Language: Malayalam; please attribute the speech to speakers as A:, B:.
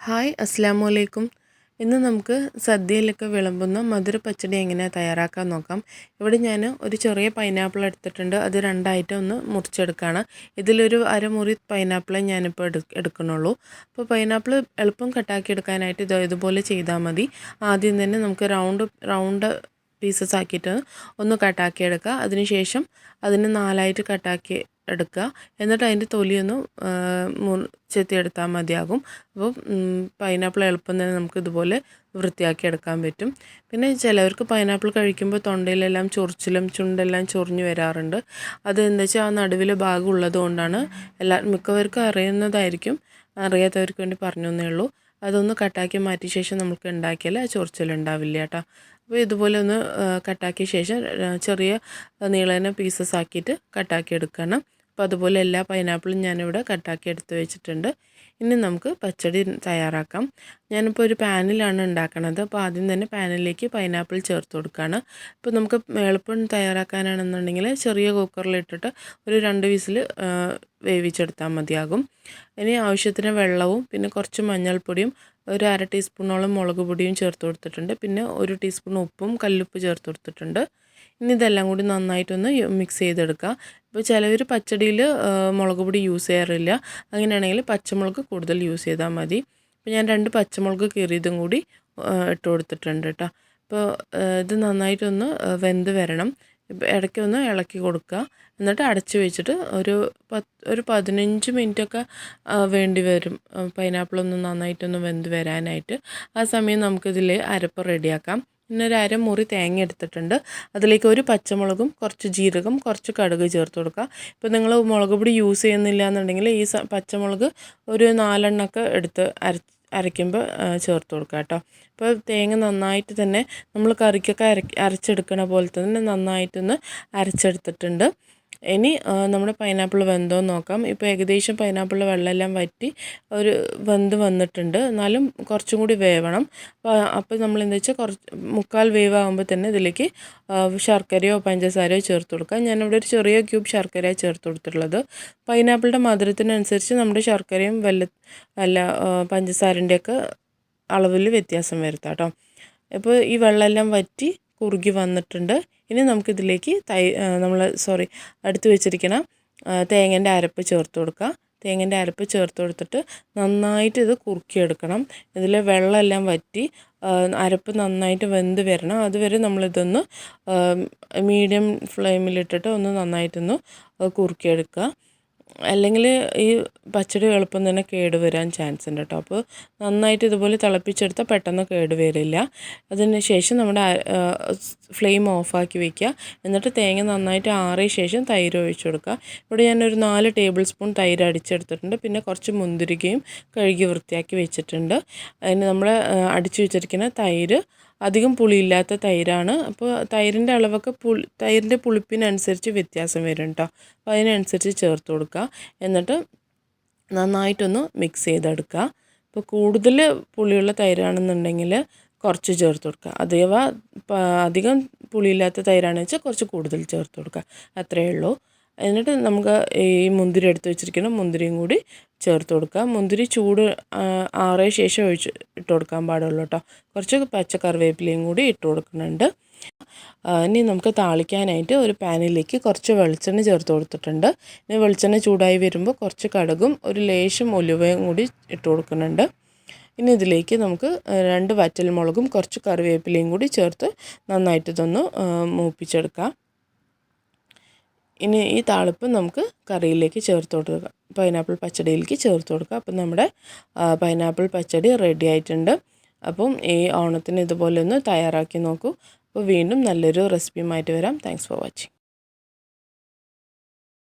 A: ഹായ് അസ്സലാമു അലൈക്കും. ഇന്ന് നമുക്ക് സദ്യയിലൊക്കെ വിളമ്പുന്ന മധുര പച്ചടി എങ്ങനെയാണ് തയ്യാറാക്കാൻ നോക്കാം. ഇവിടെ ഞാൻ ഒരു ചെറിയ പൈനാപ്പിൾ എടുത്തിട്ടുണ്ട്. അത് രണ്ടായിട്ട് ഒന്ന് മുറിച്ചെടുക്കുകയാണ്. ഇതിലൊരു അരമുറി പൈനാപ്പിളെ ഞാനിപ്പോൾ എടുക്കുന്നുള്ളൂ. അപ്പോൾ പൈനാപ്പിൾ എളുപ്പം കട്ടാക്കി എടുക്കാനായിട്ട് ഇതുപോലെ ചെയ്താൽ മതി. ആദ്യം തന്നെ നമുക്ക് റൗണ്ട് പീസസ് ആക്കിയിട്ട് ഒന്ന് കട്ടാക്കി എടുക്കുക. അതിനുശേഷം അതിന് നാലായിട്ട് കട്ടാക്കി എടുക്കുക. എന്നിട്ട് അതിൻ്റെ തൊലിയൊന്ന് ചെത്തിയെടുത്താൽ മതിയാകും. അപ്പോൾ പൈനാപ്പിൾ എളുപ്പം തന്നെ നമുക്ക് ഇതുപോലെ വൃത്തിയാക്കി എടുക്കാൻ പറ്റും. പിന്നെ ചിലവർക്ക് പൈനാപ്പിൾ കഴിക്കുമ്പോൾ തൊണ്ടയിലെല്ലാം ചൊറിച്ചിലും ചുണ്ടെല്ലാം ചൊറിഞ്ഞു വരാറുണ്ട്. അത് എന്താ വെച്ചാൽ ആ നടുവിലെ ഭാഗം ഉള്ളത് കൊണ്ടാണ്. മിക്കവർക്കും അറിയുന്നതായിരിക്കും, അറിയാത്തവർക്ക് വേണ്ടി പറഞ്ഞു എന്നേ ഉള്ളൂ. അതൊന്ന് കട്ടാക്കി മാറ്റിയ ശേഷം നമുക്ക് ഉണ്ടാക്കിയാൽ ആ ചൊറിച്ചിലുണ്ടാവില്ല കേട്ടോ. അപ്പോൾ ഇതുപോലെ ഒന്ന് കട്ടാക്കിയ ശേഷം ചെറിയ നീളന പീസസ് ആക്കിയിട്ട് കട്ടാക്കി എടുക്കണം. അപ്പോൾ അതുപോലെ എല്ലാ പൈനാപ്പിളും ഞാനിവിടെ കട്ടാക്കി എടുത്ത് വെച്ചിട്ടുണ്ട്. ഇനി നമുക്ക് പച്ചടി തയ്യാറാക്കാം. ഞാനിപ്പോൾ ഒരു പാനിലാണ് ഉണ്ടാക്കണത്. അപ്പോൾ ആദ്യം തന്നെ പാനിലേക്ക് പൈനാപ്പിൾ ചേർത്ത് കൊടുക്കുകയാണ്. ഇപ്പോൾ നമുക്ക് എളുപ്പം തയ്യാറാക്കാനാണെന്നുണ്ടെങ്കിൽ ചെറിയ കുക്കറിലിട്ടിട്ട് ഒരു 2 വിസിൽ വേവിച്ചെടുത്താൽ മതിയാകും. ഇനി ആവശ്യത്തിന് വെള്ളവും പിന്നെ കുറച്ച് മഞ്ഞൾപ്പൊടിയും ഒരു 1/2 ടീസ്പൂണോളം മുളക് പൊടിയും ചേർത്ത് കൊടുത്തിട്ടുണ്ട്. പിന്നെ 1 ടീസ്പൂൺ ഉപ്പും കല്ലുപ്പ് ചേർത്ത് കൊടുത്തിട്ടുണ്ട്. ഇനി ഇതെല്ലാം കൂടി നന്നായിട്ടൊന്ന് മിക്സ് ചെയ്തെടുക്കുക. ഇപ്പോൾ ചിലവർ പച്ചടിയിൽ മുളക് പൊടി യൂസ് ചെയ്യാറില്ല. അങ്ങനെയാണെങ്കിൽ പച്ചമുളക് കൂടുതൽ യൂസ് ചെയ്താൽ മതി. ഇപ്പോൾ ഞാൻ 2 പച്ചമുളക് കീറിയതും കൂടി ഇട്ട് കൊടുത്തിട്ടുണ്ട് കേട്ടോ. അപ്പോൾ ഇത് നന്നായിട്ടൊന്ന് വെന്ത് വരണം. ഇടയ്ക്കൊന്ന് ഇളക്കി കൊടുക്കുക. എന്നിട്ട് അടച്ച് വെച്ചിട്ട് ഒരു 15 മിനിറ്റൊക്കെ വേണ്ടി വരും പൈനാപ്പിളൊന്ന് നന്നായിട്ടൊന്ന് വെന്ത് വരാനായിട്ട്. ആ സമയം നമുക്കിതിൽ അരപ്പ് റെഡിയാക്കാം. പിന്നെ ഒരു അരമുറി തേങ്ങ എടുത്തിട്ടുണ്ട്. അതിലേക്ക് ഒരു പച്ചമുളകും കുറച്ച് ജീരകം കുറച്ച് കടുക് ചേർത്ത് കൊടുക്കുക. ഇപ്പോൾ നിങ്ങൾ മുളക് പൊടി യൂസ് ചെയ്യുന്നില്ല എന്നുണ്ടെങ്കിൽ ഈ പച്ചമുളക് ഒരു 4 എണ്ണമൊക്കെ എടുത്ത് അരയ്ക്കുമ്പോൾ ചേർത്ത് കൊടുക്കുക കേട്ടോ. അപ്പോൾ തേങ്ങ നന്നായിട്ട് തന്നെ നമ്മൾ കറിക്കൊക്കെ അരച്ചെടുക്കണ പോലെ തന്നെ നന്നായിട്ടൊന്ന് അരച്ചെടുത്തിട്ടുണ്ട്. ഇനി നമ്മുടെ പൈനാപ്പിൾ വെന്തോ നോക്കാം. ഇപ്പോൾ ഏകദേശം പൈനാപ്പിളിലെ വെള്ളമെല്ലാം വറ്റി ഒരു വെന്ത് വന്നിട്ടുണ്ട്. എന്നാലും കുറച്ചും കൂടി വേവണം. അപ്പോൾ നമ്മൾ എന്താ വെച്ചാൽ മുക്കാൽ വേവാകുമ്പോൾ തന്നെ ഇതിലേക്ക് ശർക്കരയോ പഞ്ചസാരയോ ചേർത്ത് കൊടുക്കാം. ഞാനിവിടെ ഒരു ചെറിയ ക്യൂബ് ശർക്കര ചേർത്ത് കൊടുത്തിട്ടുള്ളത്. പൈനാപ്പിളിൻ്റെ മധുരത്തിനനുസരിച്ച് നമ്മുടെ ശർക്കരയും പഞ്ചസാരൻ്റെയൊക്കെ അളവിൽ വ്യത്യാസം വരുത്താം കേട്ടോ. ഇപ്പോൾ ഈ വെള്ളമെല്ലാം വറ്റി കുറുകി വന്നിട്ടുണ്ട്. ഇനി നമുക്കിതിലേക്ക് എടുത്ത് വെച്ചിരിക്കുന്ന തേങ്ങേൻ്റെ അരപ്പ് ചേർത്ത് കൊടുക്കുക. തേങ്ങേൻ്റെ അരപ്പ് ചേർത്ത് കൊടുത്തിട്ട് നന്നായിട്ട് ഇത് കുറുക്കിയെടുക്കണം. ഇതിൽ വെള്ളമെല്ലാം വറ്റി അരപ്പ് നന്നായിട്ട് വെന്ത് വരണം. അതുവരെ നമ്മളിതൊന്ന് മീഡിയം ഫ്ലെയിമിലിട്ടിട്ട് ഒന്ന് നന്നായിട്ടൊന്ന് കുറുക്കിയെടുക്കുക. അല്ലെങ്കിൽ ഈ പച്ചടി എളുപ്പം തന്നെ കേടുവരാൻ ചാൻസ് ഉണ്ട് കേട്ടോ. അപ്പോൾ നന്നായിട്ട് ഇതുപോലെ തിളപ്പിച്ചെടുത്താൽ പെട്ടെന്ന് കേടുവരില്ല. അതിന് ശേഷം നമ്മുടെ ഫ്ലെയിം ഓഫാക്കി വയ്ക്കുക. എന്നിട്ട് തേങ്ങ നന്നായിട്ട് ആറിയ ശേഷം തൈര് ഒഴിച്ചു കൊടുക്കുക. ഇവിടെ ഞാനൊരു 4 ടേബിൾ സ്പൂൺ തൈര് അടിച്ചെടുത്തിട്ടുണ്ട്. പിന്നെ കുറച്ച് മുന്തിരിക്കയും കഴുകി വൃത്തിയാക്കി വെച്ചിട്ടുണ്ട്. അതിന് നമ്മൾ അടിച്ചു വെച്ചിരിക്കുന്ന തൈര് അധികം പുളിയില്ലാത്ത തൈരാണ്. അപ്പോൾ തൈരിൻ്റെ അളവൊക്കെ തൈരിൻ്റെ പുളിപ്പിനനുസരിച്ച് വ്യത്യാസം വരും കേട്ടോ. അപ്പോൾ അതിനനുസരിച്ച് ചേർത്ത് കൊടുക്കുക. എന്നിട്ട് നന്നായിട്ടൊന്ന് മിക്സ് ചെയ്തെടുക്കുക. ഇപ്പോൾ കൂടുതൽ പുളിയുള്ള തൈരാണെന്നുണ്ടെങ്കിൽ കുറച്ച് ചേർത്ത് കൊടുക്കുക. അഥവാ അധികം പുളിയില്ലാത്ത തൈരാണെന്ന് വെച്ചാൽ കുറച്ച് കൂടുതൽ ചേർത്ത് കൊടുക്കുക. അത്രയേ ഉള്ളൂ. എന്നിട്ട് നമുക്ക് ഈ മുന്തിരി എടുത്ത് വെച്ചിരിക്കുന്ന മുന്തിരിയും കൂടി ചേർത്ത് കൊടുക്കുക. മുന്തിരി ചൂട് ആറിയ ശേഷം ഇട്ട് കൊടുക്കാൻ പാടുള്ളൂ കേട്ടോ. കുറച്ച് പച്ച കറിവേപ്പിലയും കൂടി ഇട്ട് കൊടുക്കുന്നുണ്ട്. ഇനി നമുക്ക് താളിക്കാനായിട്ട് ഒരു പാനിലേക്ക് കുറച്ച് വെളിച്ചെണ്ണ ചേർത്ത് കൊടുത്തിട്ടുണ്ട്. ഇനി വെളിച്ചെണ്ണ ചൂടായി വരുമ്പോൾ കുറച്ച് കടുകും ഒരു ലേശം ഉലുവയും കൂടി ഇട്ട് കൊടുക്കുന്നുണ്ട്. ഇനി ഇതിലേക്ക് നമുക്ക് 2 വറ്റൽമുളകും കുറച്ച് കറിവേപ്പിലയും കൂടി ചേർത്ത് നന്നായിട്ട് ഇതൊന്ന് മൂപ്പിച്ചെടുക്കാം. ഇനി ഈ താളിപ്പ് നമുക്ക് കറിയിലേക്ക് ചേർത്ത് കൊടുക്കുക. പൈനാപ്പിൾ പച്ചടിയിലേക്ക് ചേർത്ത് കൊടുക്കുക. അപ്പം നമ്മുടെ പൈനാപ്പിൾ പച്ചടി റെഡി ആയിട്ടുണ്ട്. അപ്പം ഈ ഓണത്തിന് ഇതുപോലെ ഒന്ന് തയ്യാറാക്കി നോക്കൂ. അപ്പോൾ വീണ്ടും നല്ലൊരു റെസിപ്പിയുമായിട്ട് വരാം. Thanks for watching.